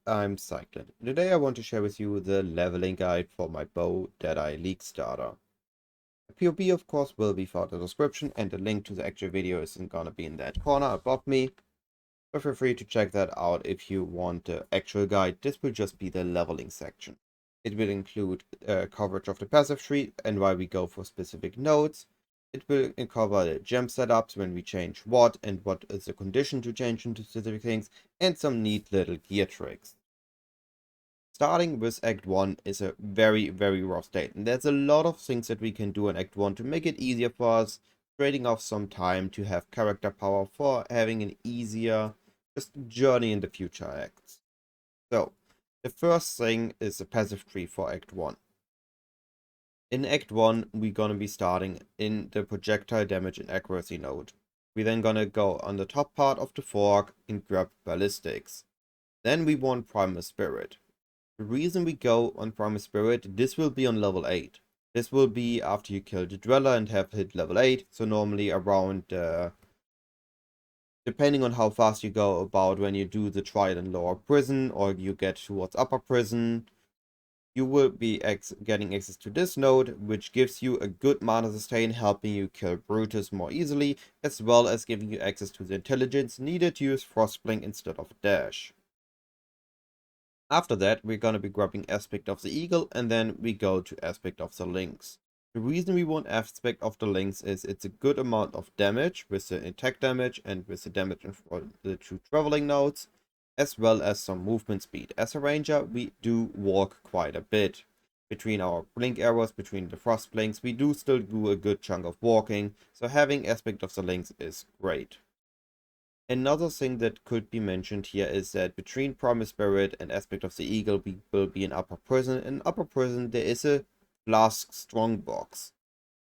I'm Cyclon. Today I want to share with you the leveling guide for my bow Deadeye League starter. The POB of course will be found in the description and the link to the actual video isn't gonna be in that corner above me. But feel free to check that out if you want the actual guide. This will just be the leveling section. It will include coverage of the passive tree and why we go for specific nodes. It will cover the gem setups when we change what and what is the condition to change into specific things and some neat little gear tricks. Starting with Act 1 is a very rough state, and there's a lot of things that we can do in Act 1 to make it easier for us, trading off some time to have character power for having an easier just journey in the future acts. So, the first thing is the passive tree for Act 1. In Act 1, we're gonna be starting in the projectile damage and accuracy node. We're then gonna go on the top part of the fork and grab ballistics. Then we want Primal Spirit. The reason we go on Primal Spirit, this will be on level 8. This will be after you kill the Dweller and have hit level 8, so normally around, depending on how fast you go about when you do the trial in lower prison or you get towards upper prison, you will be getting access to this node, which gives you a good mana sustain, helping you kill Brutus more easily, as well as giving you access to the intelligence needed to use Frostblink instead of Dash. After that, we're going to be grabbing Aspect of the Eagle, and then we go to Aspect of the Lynx. The reason we want Aspect of the Lynx is it's a good amount of damage with the attack damage and with the damage in the two traveling nodes, as well as some movement speed. As a ranger, we do walk quite a bit. Between our blink arrows, between the frost blinks, we do still do a good chunk of walking, so having Aspect of the Lynx is great. Another thing that could be mentioned here is that between Primal Spirit and Aspect of the Eagle, we will be in Upper Prison. In Upper Prison, there is a Flask Strongbox.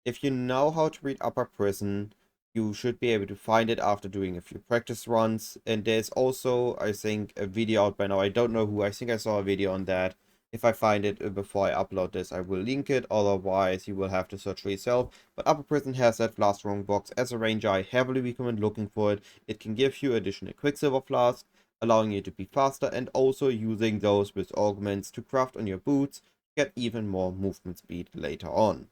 If you know how to read Upper Prison, you should be able to find it after doing a few practice runs. And there's also, I think, a video out by now. I don't know who. I think I saw a video on that. If I find it before I upload this, I will link it. Otherwise, you will have to search for yourself. But Upper Prison has that Flask Strongbox. As a ranger, I heavily recommend looking for it. It can give you additional Quicksilver Flask, allowing you to be faster, and also using those with augments to craft on your boots to get even more movement speed later on.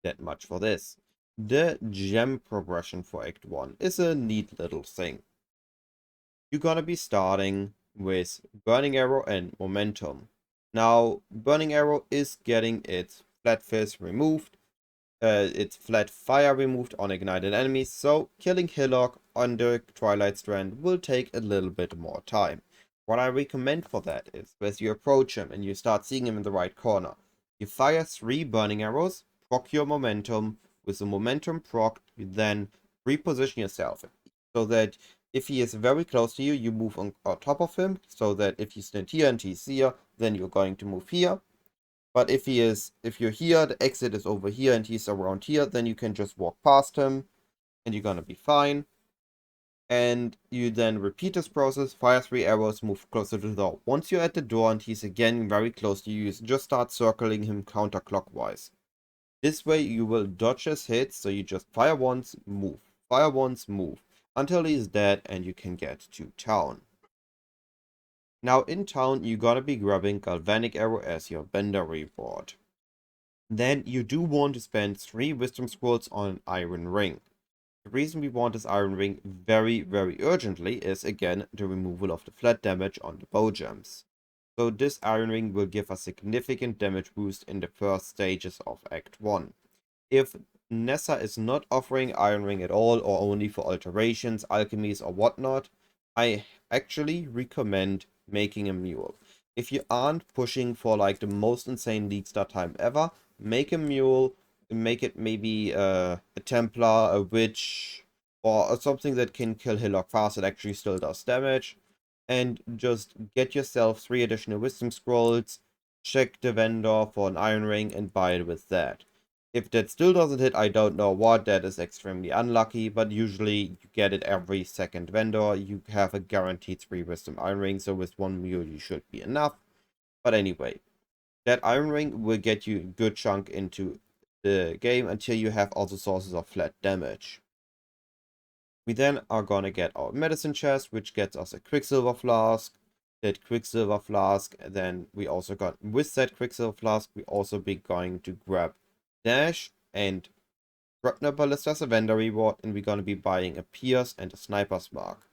That much for this. The gem progression for Act 1 is a neat little thing. You're gonna be starting with Burning Arrow and Momentum. Now, Burning Arrow is getting its Flat Fizz removed, its Flat Fire removed on ignited enemies, so killing Hillock on the Twilight Strand will take a little bit more time. What I recommend for that is, as you approach him and you start seeing him in the right corner, you fire 3 Burning Arrows, proc your Momentum. With the Momentum proc, you then reposition yourself so that if he is very close to you, you move on top of him, so that if you stand here and he's here, then you're going to move here. But if you're here, the exit is over here and he's around here, then you can just walk past him and you're gonna be fine. And you then repeat this process, fire 3 arrows, move closer to the door. Once you're at the door and he's again very close to you, just start circling him counterclockwise. This way you will dodge his hits, so you just fire once, move, fire once, move, until he's dead and you can get to town. Now in town, you're gonna be grabbing Galvanic Arrow as your Bender reward. Then you do want to spend 3 Wisdom Scrolls on Iron Ring. The reason we want this Iron Ring very urgently is again the removal of the flat damage on the bow gems. So this Iron Ring will give a significant damage boost in the first stages of Act 1. If Nessa is not offering Iron Ring at all, or only for alterations, alchemies or whatnot, I actually recommend making a mule. If you aren't pushing for like the most insane League start time ever, make a mule, make it maybe a Templar, a Witch, or something that can kill Hillock fast that actually still does damage. And just get yourself 3 additional Wisdom Scrolls, check the vendor for an Iron Ring, and buy it with that. If that still doesn't hit, I don't know what, that is extremely unlucky, but usually you get it every second vendor. You have a guaranteed 3 Wisdom Iron Ring, so with 1 mule you should be enough. But anyway, that Iron Ring will get you a good chunk into the game until you have also sources of flat damage. We then are gonna get our medicine chest, which gets us a Quicksilver Flask. that Quicksilver Flask. And then we also got, with that Quicksilver Flask, we also be going to grab Dash and Shrapnel Ballista as a vendor reward, and we're going to be buying a Pierce and a Sniper's Mark.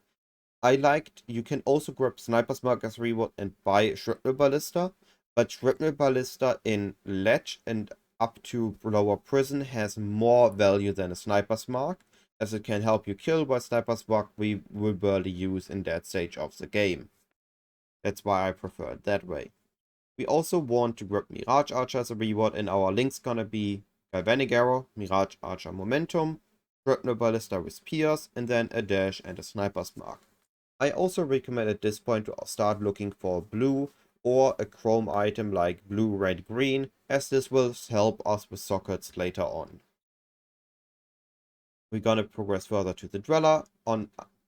You can also grab Sniper's Mark as reward and buy Shrapnel Ballista, but Shrapnel Ballista in Ledge and up to Lower Prison has more value than a Sniper's Mark, as it can help you kill, while Sniper's Mark we will barely use in that stage of the game. That's why I prefer it that way. We also want to grab Mirage Archer as a reward, and our link's gonna be Galvanic Arrow, Mirage Archer Momentum, Shrapnel Ballista with Pierce, and then a Dash and a Sniper's Mark. I also recommend at this point to start looking for blue or a chrome item like blue, red, green, as this will help us with sockets later on. We're gonna progress further to the Dweller.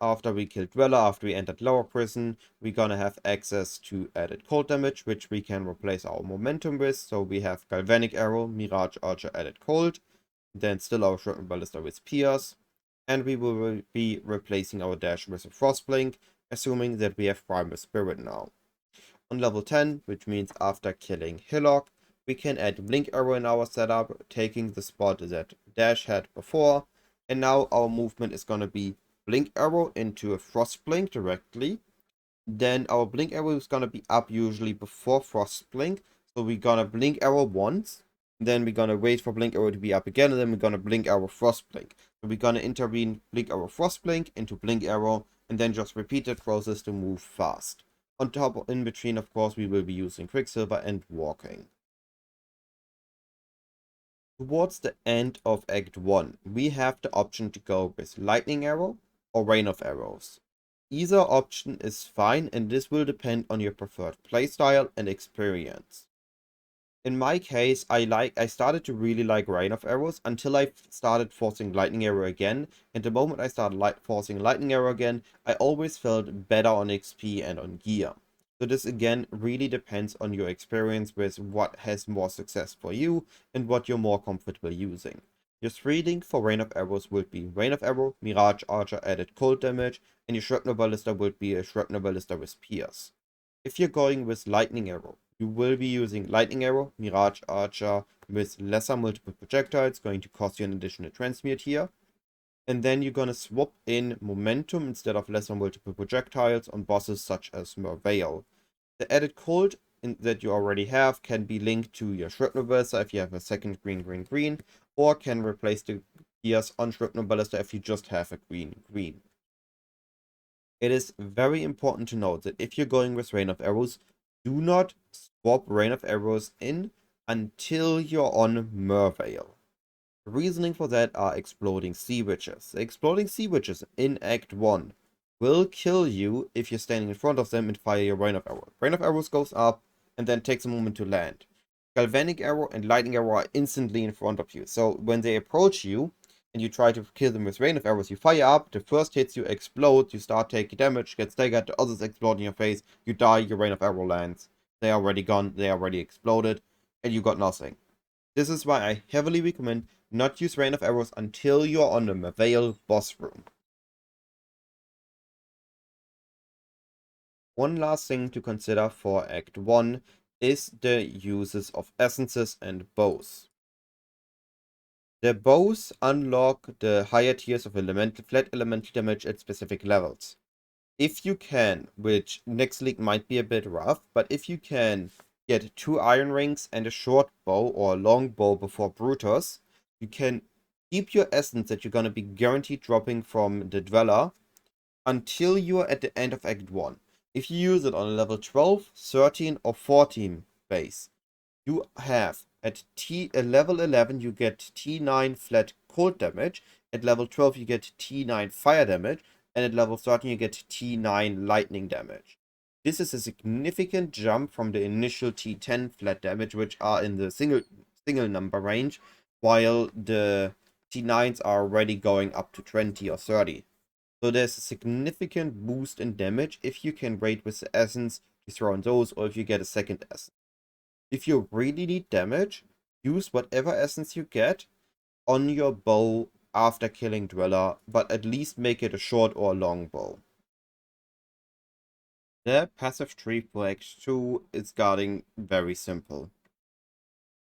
After we kill Dweller, after we entered Lower Prison, we're gonna have access to added cold damage, which we can replace our momentum with. So we have Galvanic Arrow, Mirage Archer, added cold, then still our Shrapnel Ballista with Pierce, and we will be replacing our Dash with a Frostblink, assuming that we have Primal Spirit now. On level 10, which means after killing Hillock, we can add Blink Arrow in our setup, taking the spot that Dash had before, and now our movement is gonna be Blink Arrow into a Frostblink directly. Then our Blink Arrow is gonna be up usually before Frostblink. So we're gonna Blink Arrow once. Then we're gonna wait for Blink Arrow to be up again. And then we're gonna Blink Arrow Frostblink. So we're gonna intervene Blink Arrow Frostblink into Blink Arrow. And then just repeat that process to move fast. On top, in between, of course, we will be using Quicksilver and walking. Towards the end of Act 1, we have the option to go with Lightning Arrow or Rain of Arrows. Either option is fine, and this will depend on your preferred playstyle and experience. In my case, I started to really like Rain of Arrows until I started forcing Lightning Arrow again, and the moment I started forcing Lightning Arrow again, I always felt better on XP and on gear. So this again really depends on your experience with what has more success for you and what you're more comfortable using. Your 3 link for Rain of Arrows would be Rain of Arrow, Mirage Archer added cold damage, and your Shrapnel Ballista would be a Shrapnel Ballista with Pierce. If you're going with Lightning Arrow, you will be using Lightning Arrow, Mirage Archer with lesser multiple projectiles, going to cost you an additional transmute here. And then you're gonna swap in momentum instead of lesser multiple projectiles on bosses such as Merveil. The added cold that you already have can be linked to your Shrapnel Ballista if you have a second green, green, green, or can replace the gears on Shrapnel Ballista if you just have a green, green. It is very important to note that if you're going with Rain of Arrows, do not swap Rain of Arrows in until you're on Merveil. The reasoning for that are Exploding Sea Witches. The Exploding Sea Witches in Act 1 will kill you if you're standing in front of them and fire your Rain of Arrows. Rain of Arrows goes up and then takes a moment to land. Galvanic Arrow and Lightning Arrow are instantly in front of you. So when they approach you and you try to kill them with Rain of Arrows, you fire up, the first hits you explode, you start taking damage, get staggered, the others explode in your face, you die, your Rain of Arrow lands. They are already gone, they are already exploded, and you got nothing. This is why I heavily recommend not use Rain of Arrows until you're on the Merveil boss room. One last thing to consider for Act 1 is the uses of essences and bows. The bows unlock the higher tiers of flat elemental damage at specific levels. If you can, which next league might be a bit rough, but if you can get 2 iron rings and a short bow or a long bow before Brutus, you can keep your essence that you're going to be guaranteed dropping from the Dweller until you're at the end of Act 1. If you use it on a level 12, 13 or 14 base, you have at level 11 you get T9 flat cold damage, at level 12 you get T9 fire damage, and at level 13 you get T9 lightning damage. This is a significant jump from the initial T10 flat damage, which are in the single number range, while the T9s are already going up to 20 or 30. So there's a significant boost in damage if you can raid with the essence to throw in those, or if you get a second essence. If you really need damage, use whatever essence you get on your bow after killing Dweller, but at least make it a short or a long bow. The passive tree for Act 2 is getting very simple.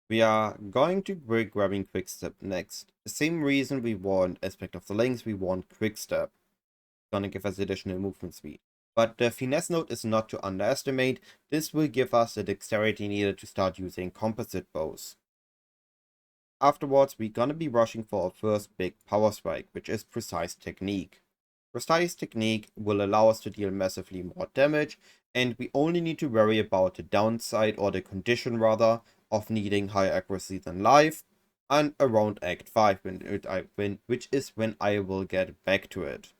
We are going to be grabbing Quickstep next. The same reason we want Aspect of the Links, we want Quickstep. Gonna give us additional movement speed. But the finesse note is not to underestimate. This will give us the dexterity needed to start using composite bows. Afterwards, we're gonna be rushing for our first big power strike, which is Precise Technique. Precise Technique will allow us to deal massively more damage, and we only need to worry about the downside, or the condition rather, of needing higher accuracy than life, and around Act 5, which is when I will get back to it.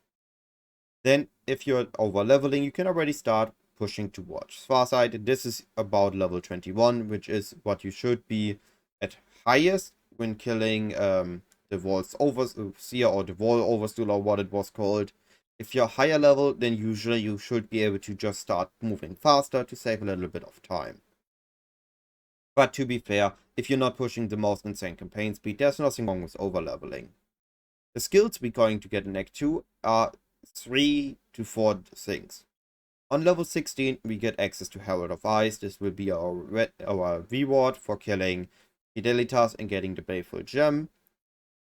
Then, if you're over leveling, you can already start pushing towards Farsight. This is about level 21, which is what you should be at highest when killing the Wall's Overseer, or the Wall Overstool, or what it was called. If you're higher level, then usually you should be able to just start moving faster to save a little bit of time. But to be fair, if you're not pushing the most insane campaign speed, there's nothing wrong with over leveling. The skills we're going to get in Act 2 are 3 to 4 things. On level 16, we get access to Herald of Ice. This will be our reward for killing Fidelitas and getting the Baleful Gem.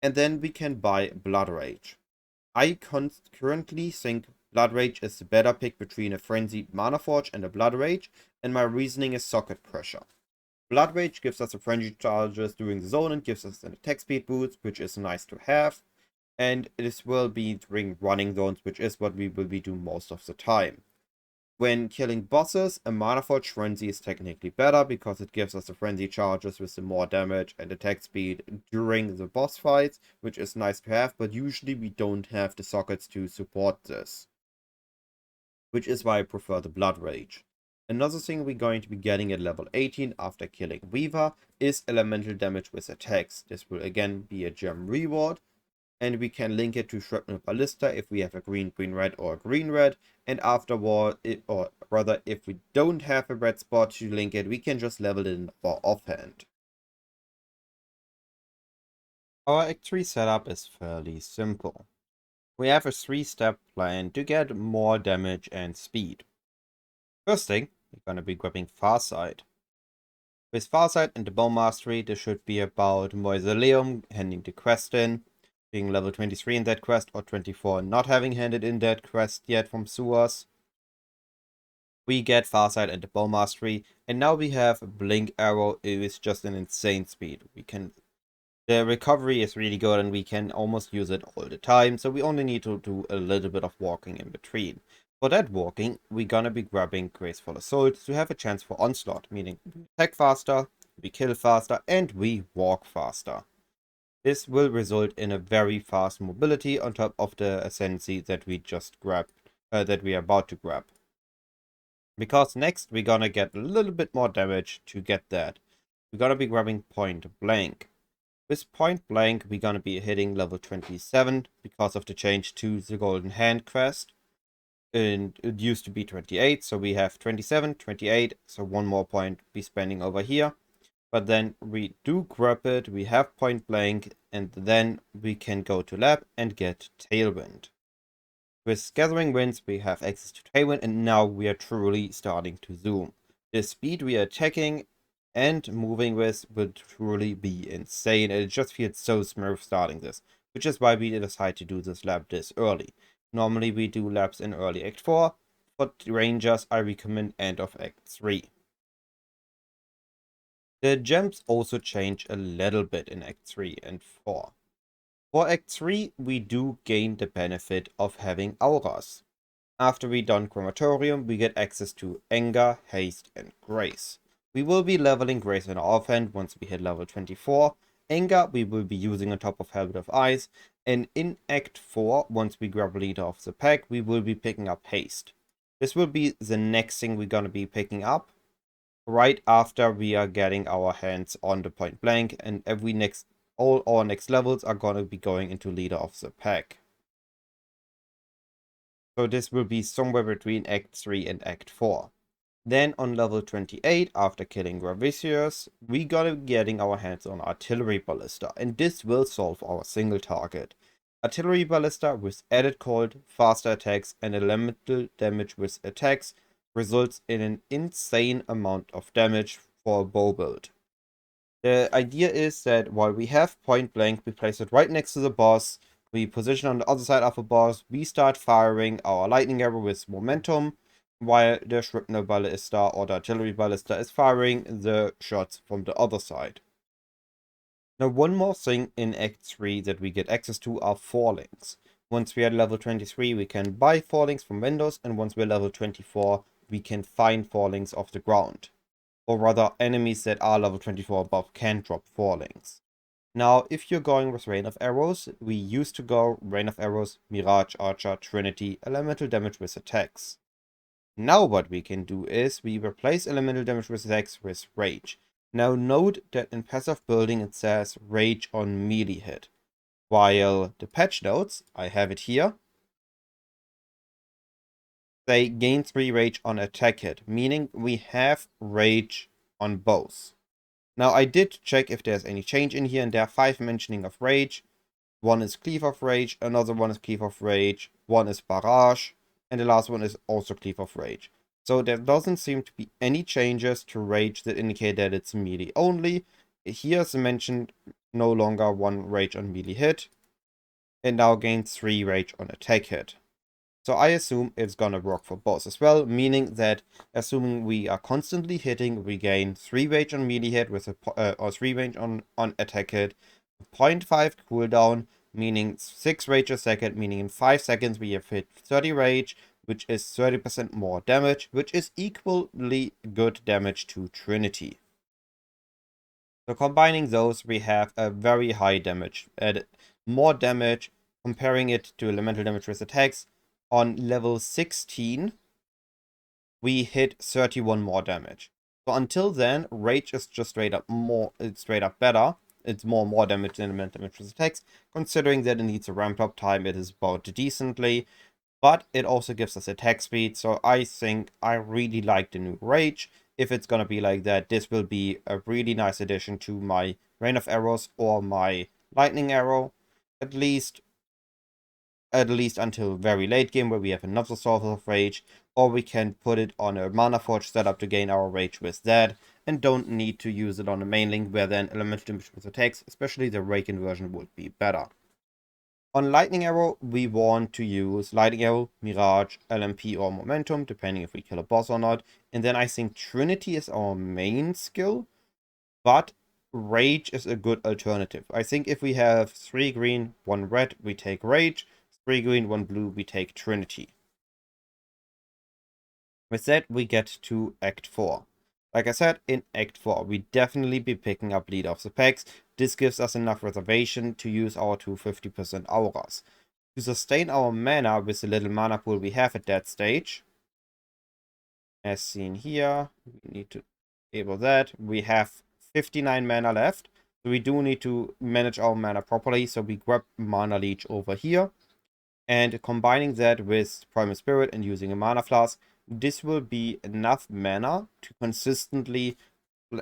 And then we can buy Blood Rage. I currently think Blood Rage is the better pick between a Frenzied Mana Forge and a Blood Rage, and my reasoning is socket pressure. Blood Rage gives us a frenzy charges during the zone and gives us an attack speed boost, which is nice to have. And this will be during running zones, which is what we will be doing most of the time. When killing bosses, a Mana Forge Frenzy is technically better because it gives us the frenzy charges with the more damage and attack speed during the boss fights, which is nice to have, but usually we don't have the sockets to support this, which is why I prefer the Blood Rage. Another thing we're going to be getting at level 18 after killing Weaver is elemental damage with attacks. This will again be a gem reward, and we can link it to Shrapnel Ballista if we have a green, red, or a green, red. And afterward, or rather, if we don't have a red spot to link it, we can just level it in our offhand. Our Act 3 setup is fairly simple. We have a 3-step plan to get more damage and speed. First thing, we're gonna be grabbing Farsight. With Farsight and the Bow Mastery, this should be about Mausoleum, handing the quest in, being level 23 in that quest, or 24 not having handed in that quest yet from Sewers. We get Farsight and the Bow Mastery, and now we have Blink Arrow. It is just an insane speed. The recovery is really good, and we can almost use it all the time, so we only need to do a little bit of walking in between. For that walking, we're gonna be grabbing Graceful Assault to have a chance for Onslaught, meaning we attack faster, we kill faster, and we walk faster. This will result in a very fast mobility on top of the Ascendancy that we just grabbed, that we are about to grab. Because next we're gonna get a little bit more damage to get that. We're gonna be grabbing Point Blank. With Point Blank, we're gonna be hitting level 27 because of the change to the Golden Hand quest. And it used to be 28, so we have 27, 28, so one more point be spending over here. But then we do grab it, we have Point Blank, and then we can go to lab and get Tailwind. With Gathering Winds, we have access to Tailwind, and now we are truly starting to zoom. The speed we are attacking and moving with will truly be insane, and it just feels so smooth starting this, which is why we decided to do this lab this early. Normally we do labs in early Act 4, but Rangers I recommend end of Act 3. The gems also change a little bit in Act 3 and 4. For Act 3, we do gain the benefit of having auras. After we done Crematorium, we get access to Anger, Haste, and Grace. We will be leveling Grace in our offhand once we hit level 24. Anger we will be using on top of Herald of Ice, and in Act 4, once we grab Leader of the Pack, we will be picking up Haste. This will be the next thing we're gonna be picking up, right after we are getting our hands on the Point Blank, and all our next levels are gonna be going into Leader of the Pack. So this will be somewhere between Act 3 and Act 4. Then on level 28, after killing Gravicious, we gotta be getting our hands on Artillery Ballista, and this will solve our single target. Artillery Ballista with added cold, faster attacks, and elemental damage with attacks results in an insane amount of damage for a bow build. The idea is that while we have point blank, we place it right next to the boss, we position on the other side of the boss, we start firing our lightning arrow with momentum, while the shrapnel ballista or the artillery ballista is firing the shots from the other side. Now, one more thing in Act 3 that we get access to are fallings. Once we are level 23, we can buy fallings from vendors, and once we're level 24, we can find fallings off the ground. Or rather, enemies that are level 24 above can drop fallings. Now, if you're going with Rain of Arrows, we used to go Rain of Arrows, Mirage, Archer, Trinity, elemental damage with attacks. Now what we can do is we replace elemental damage with attacks with Rage. Now note that in passive building it says Rage on melee hit, while the patch notes, I have it here, they gain 3 Rage on attack hit, meaning we have Rage on both. Now I did check if there's any change in here, and there are 5 mentioning of Rage. One is Cleave of Rage, another one is Cleave of Rage, one is Barrage, and the last one is also Cleave of Rage. So there doesn't seem to be any changes to Rage that indicate that it's melee only. Here's mentioned no longer 1 Rage on melee hit. It now gains 3 Rage on attack hit. So I assume it's gonna work for both as well, meaning that assuming we are constantly hitting, we gain 3 Rage on melee hit with or 3 Rage on attack hit, 0.5 cooldown, meaning 6 Rage a second, meaning in 5 seconds we have hit 30 Rage, which is 30% more damage, which is equally good damage to Trinity. So combining those, we have a very high damage, more damage, comparing it to elemental damage with attacks. On level 16, we hit 31 more damage. So until then, Rage is just straight up better. It's more damage than elemental damage with attacks. Considering that it needs a ramp up time, it is about decently. But it also gives us attack speed, so I think I really like the new Rage. If it's gonna be like that, this will be a really nice addition to my Rain of Arrows or my Lightning Arrow. At least until very late game where we have another source of Rage, or we can put it on a Mana Forge setup to gain our Rage with that, and don't need to use it on the main link where then elemental damage with attacks, especially the Raken version, would be better. On Lightning Arrow, we want to use Lightning Arrow, Mirage, LMP, or Momentum, depending if we kill a boss or not. And then I think Trinity is our main skill, but Rage is a good alternative. I think if we have 3 green, 1 red, we take Rage, 3 green, 1 blue, we take Trinity. With that, we get to Act 4. Like I said, in Act 4, we definitely be picking up Leader of the Packs. This gives us enough reservation to use our 250% auras. To sustain our mana with the little mana pool we have at that stage, as seen here, we need to enable that. We have 59 mana left, so we do need to manage our mana properly, so we grab Mana Leech over here. And combining that with Primal Spirit and using a Mana Flask, this will be enough mana to consistently...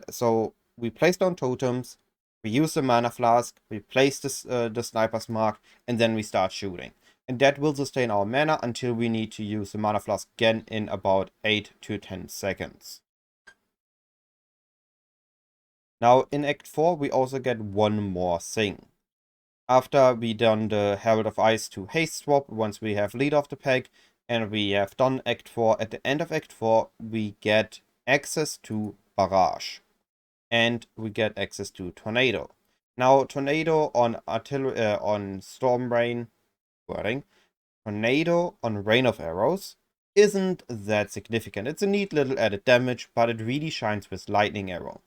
So we place down totems, we use the Mana Flask, we place this, the Sniper's Mark, and then we start shooting. And that will sustain our mana until we need to use the Mana Flask again in about 8 to 10 seconds. Now in Act 4 we also get one more thing. After we done the Herald of Ice to haste swap, once we have Leader of the Pack, and we have done Act 4, at the end of Act 4, we get access to Barrage. And we get access to Tornado. Now, Tornado on on Storm Rain, Tornado on Rain of Arrows isn't that significant. It's a neat little added damage, but it really shines with Lightning Arrow.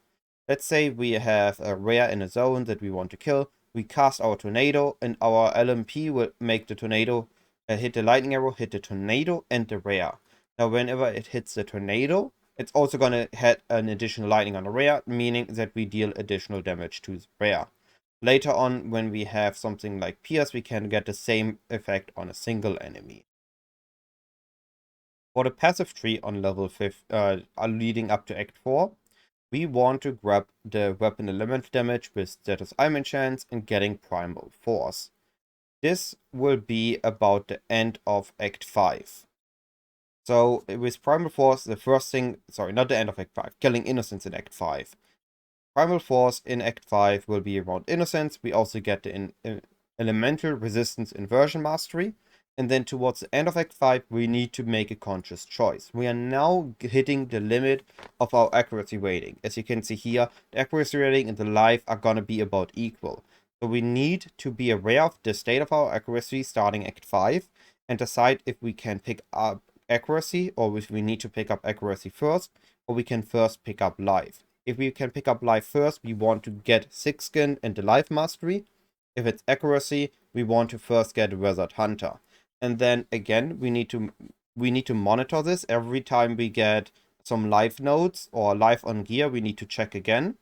Let's say we have a rare in a zone that we want to kill. We cast our Tornado, and our LMP will make the Tornado hit the Lightning Arrow, hit the Tornado, and the rare. Now, whenever it hits the Tornado, it's also going to hit an additional Lightning on the rare, meaning that we deal additional damage to the rare. Later on, when we have something like Pierce, we can get the same effect on a single enemy. For the passive tree on level 5, leading up to Act 4, we want to grab the weapon elemental damage with status Iron Chance and getting Primal Force. This will be about the end of Act 5. So with Primal Force, the first thing, sorry, not the end of Act 5, killing Innocence in Act 5. Primal Force in Act 5 will be around Innocence. We also get the Elemental Resistance Inversion Mastery. And then towards the end of Act 5, we need to make a conscious choice. We are now hitting the limit of our accuracy rating. As you can see here, the accuracy rating and the life are going to be about equal. So we need to be aware of the state of our accuracy starting Act 5 and decide if we can pick up accuracy or if we need to pick up accuracy first, or we can first pick up life. If we can pick up life first, we want to get Thick Skin and the Life Mastery. If it's accuracy, we want to first get Wizard Hunter. And then again, we need to monitor this every time we get some life nodes or life on gear. We need to check again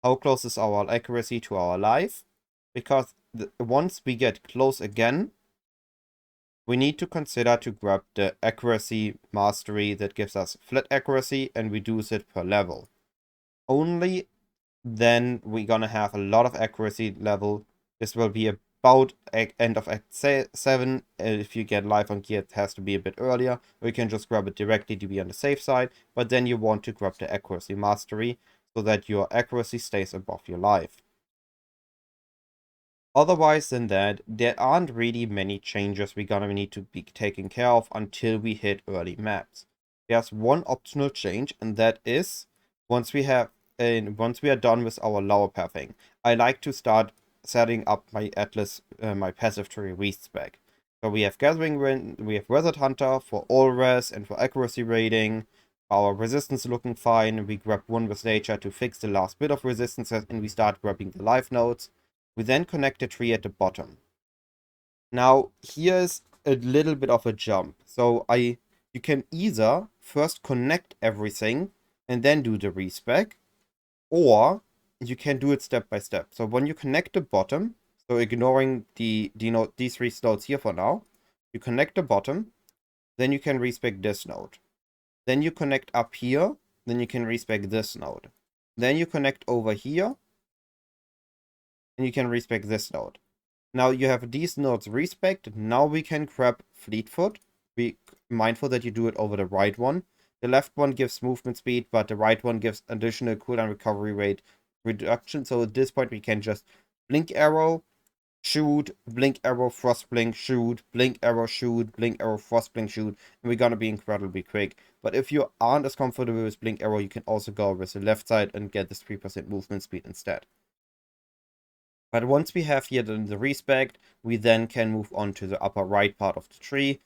how close is our accuracy to our life, because once we get close again, we need to consider to grab the accuracy mastery that gives us flat accuracy and reduce it per level. Only then we're gonna have a lot of accuracy level. This will be about end of Act 7. If you get life on gear, it has to be a bit earlier. Or you can just grab it directly to be on the safe side. But then you want to grab the accuracy mastery so that your accuracy stays above your life. Otherwise than that, there aren't really many changes we're gonna need to be taking care of until we hit early maps. There's one optional change, and that is once we are done with our lower pathing, I like to start setting up my Atlas, my passive tree respec. So we have Gathering Wind, we have Wizard Hunter for all res and for accuracy rating. Our resistance is looking fine. We grab one with nature to fix the last bit of resistances, and we start grabbing the life nodes. We then connect the tree at the bottom. Now, here's a little bit of a jump. So you can either first connect everything and then do the respec, or you can do it step by step. So when you connect the bottom, so ignoring these 3 nodes here for now, you connect the bottom, then you can respec this node. Then you connect up here, then you can respec this node. Then you connect over here, and you can respec this node. Now you have these nodes respec. Now we can grab Fleetfoot. Be mindful that you do it over the right one. The left one gives movement speed, but the right one gives additional cooldown recovery rate reduction. So at this point we can just blink arrow, shoot, blink arrow, frost blink, shoot, blink arrow, shoot, blink arrow, frost blink, shoot, and we're gonna be incredibly quick. But if you aren't as comfortable with blink arrow, you can also go with the left side and get this 3% movement speed instead. But once we have here the respec, we then can move on to the upper right part of the tree.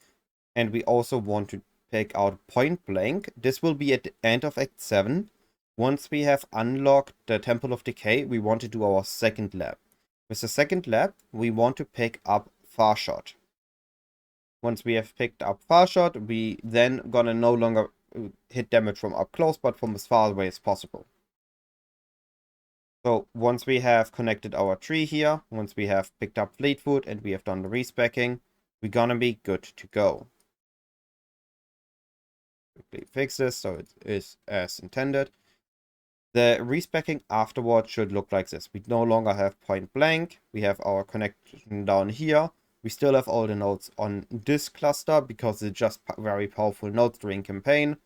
And we also want to pick out Point Blank. This will be at the end of Act 7. Once we have unlocked the Temple of Decay, we want to do our second lab. With the second lab, we want to pick up Far Shot. Once we have picked up Far Shot, we then gonna no longer hit damage from up close, but from as far away as possible. So once we have connected our tree here, once we have picked up Fleetfoot and we have done the respecking, we're gonna be good to go. Quickly fix this so it is as intended. The respecking afterwards should look like this. We no longer have Point Blank. We have our connection down here. We still have all the nodes on this cluster because it's just very powerful nodes during campaign.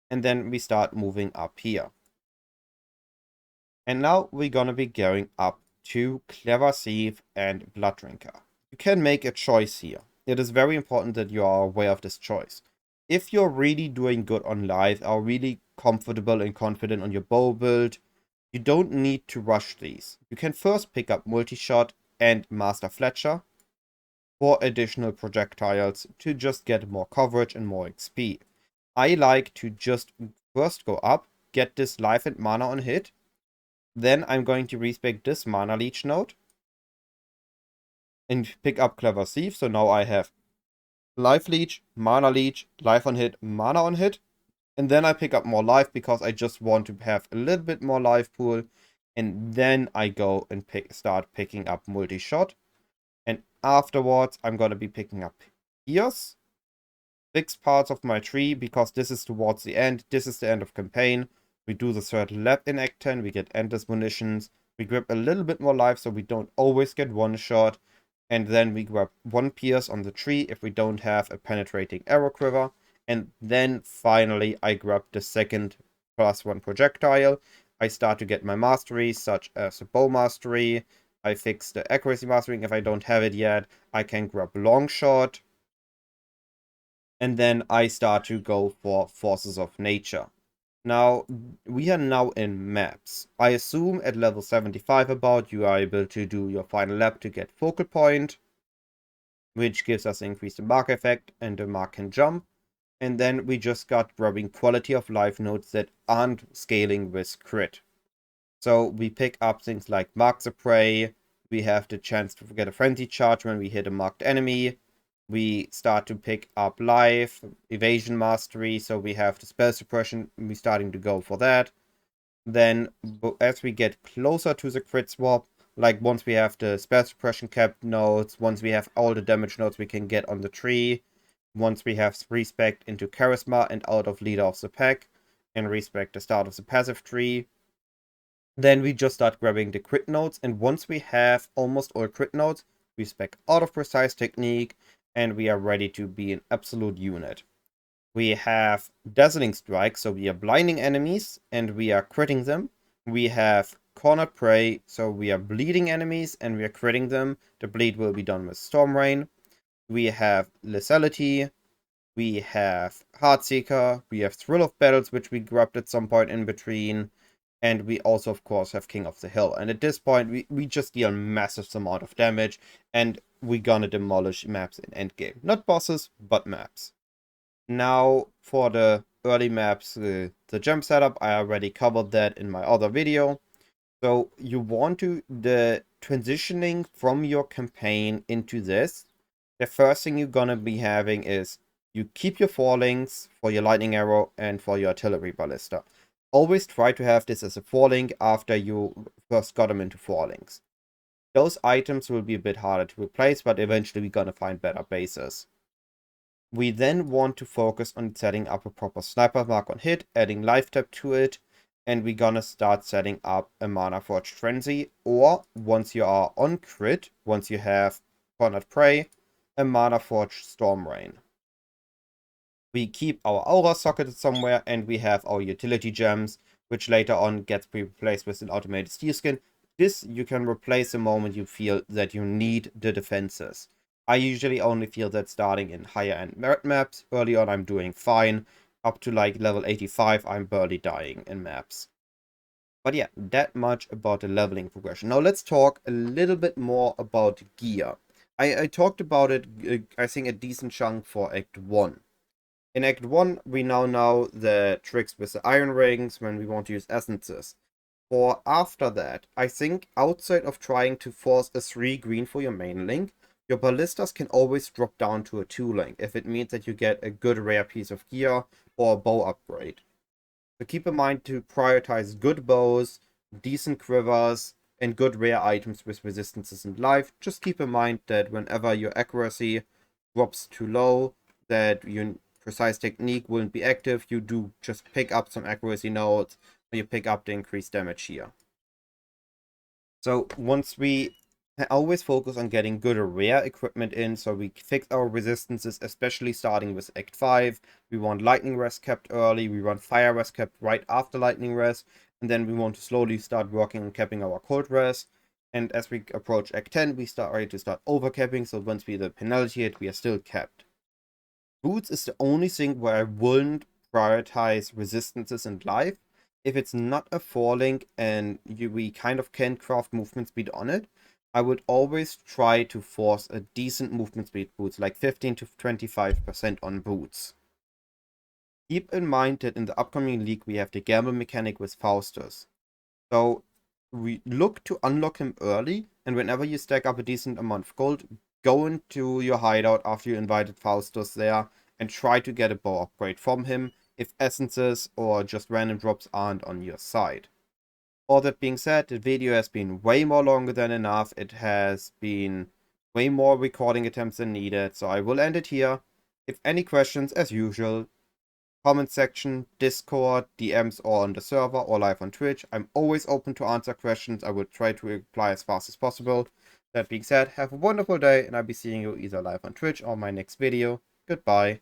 And then we start moving up here. And now we're gonna be going up to Clever Thief and Blood Drinker. You can make a choice here. It is very important that you are aware of this choice. If you're really doing good on live, are really comfortable and confident on your bow build, you don't need to rush these. You can first pick up Multi-Shot and Master Fletcher for additional projectiles to just get more coverage and more XP. I like to just first go up, get this life and mana on hit. Then I'm going to respec this Mana Leech node and pick up Clever Thief. So now I have Life Leech, Mana Leech, Life on hit, Mana on hit. And then I pick up more life because I just want to have a little bit more life pool. And then I go and start picking up Multi-Shot. And afterwards, I'm going to be picking up Pierce. 6 parts of my tree because this is towards the end. This is the end of campaign. We do the third lap in Act 10. We get endless munitions. We grab a little bit more life so we don't always get one shot. And then we grab 1 pierce on the tree if we don't have a penetrating arrow quiver. And then finally I grab the second +1 projectile. I start to get my masteries, such as the bow mastery. I fix the accuracy mastering if I don't have it yet. I can grab long shot. And then I start to go for forces of nature. Now, we are now in maps. I assume at level 75 about, you are able to do your final lap to get focal point, which gives us increased mark effect, and the mark can jump. And then we just got grabbing quality of life nodes that aren't scaling with crit. So we pick up things like mark the prey. We have the chance to get a frenzy charge when we hit a marked enemy. We start to pick up life, evasion mastery, so we have the spell suppression. We're starting to go for that. Then as we get closer to the crit swap, like once we have the spell suppression cap nodes, once we have all the damage nodes we can get on the tree, once we have respect into charisma and out of leader of the pack, and respect the start of the passive tree, then we just start grabbing the crit nodes. And once we have almost all crit nodes, we spec out of precise technique, and we are ready to be an absolute unit. We have dazzling strike, so we are blinding enemies and we are critting them. We have cornered prey, so we are bleeding enemies and we are critting them. The bleed will be done with storm rain. We have lethality. We have Heartseeker. We have Thrill of Battles, which we grabbed at some point in between. And we also, of course, have King of the Hill. And at this point, we just deal massive amount of damage. And we're gonna demolish maps in endgame. Not bosses, but maps. Now, for the early maps, the gem setup, I already covered that in my other video. So you want to, the transitioning from your campaign into this, the first thing you're gonna be having is you keep your 4-links for your lightning arrow and for your artillery ballista. Always try to have this as a 4-link after you first got them into 4-links. Those items will be a bit harder to replace, but eventually we're gonna find better bases. We then want to focus on setting up a proper sniper mark on hit, adding life tap to it, and we're gonna start setting up a Mana Forged Frenzy, or once you are on crit, once you have cornered prey, a Mana Forged Storm Rain. We keep our aura socketed somewhere, and we have our utility gems, which later on gets replaced with an automated steel skin. This you can replace the moment you feel that you need the defenses. I usually only feel that starting in higher end merit maps. Early on I'm doing fine. Up to like level 85 I'm barely dying in maps. But yeah, that much about the leveling progression. Now let's talk a little bit more about gear. I talked about it, I think, a decent chunk for Act 1. In Act 1, we now know the tricks with the iron rings when we want to use essences. For after that, I think outside of trying to force a 3 green for your main link, your ballistas can always drop down to a 2 link if it means that you get a good rare piece of gear or a bow upgrade. So keep in mind to prioritize good bows, decent quivers, and good rare items with resistances and life. Just keep in mind that whenever your accuracy drops too low, that your precise technique wouldn't be active, you do just pick up some accuracy nodes, or you pick up the increased damage here. So once we always focus on getting good or rare equipment in, so we fix our resistances, especially starting with Act 5. We want Lightning Rest kept early, we want Fire Rest kept right after Lightning Rest, and then we want to slowly start working on capping our Cold Rest. And as we approach Act 10, we start ready to start overcapping, so once we the penalty hit, we are still capped. Boots is the only thing where I wouldn't prioritize resistances and life. If it's not a 4-link and we kind of can craft movement speed on it, I would always try to force a decent movement speed boots, like 15 to 25% on boots. Keep in mind that in the upcoming league we have the gamble mechanic with Faustus. So we look to unlock him early, and whenever you stack up a decent amount of gold, go into your hideout after you invited Faustus there and try to get a bow upgrade from him if essences or just random drops aren't on your side. All that being said, the video has been way more longer than enough. It has been way more recording attempts than needed, so I will end it here. If any questions, as usual, comment section, Discord, DMs, or on the server, or live on Twitch. I'm always open to answer questions. I will try to reply as fast as possible. That being said, have a wonderful day, and I'll be seeing you either live on Twitch or my next video. Goodbye.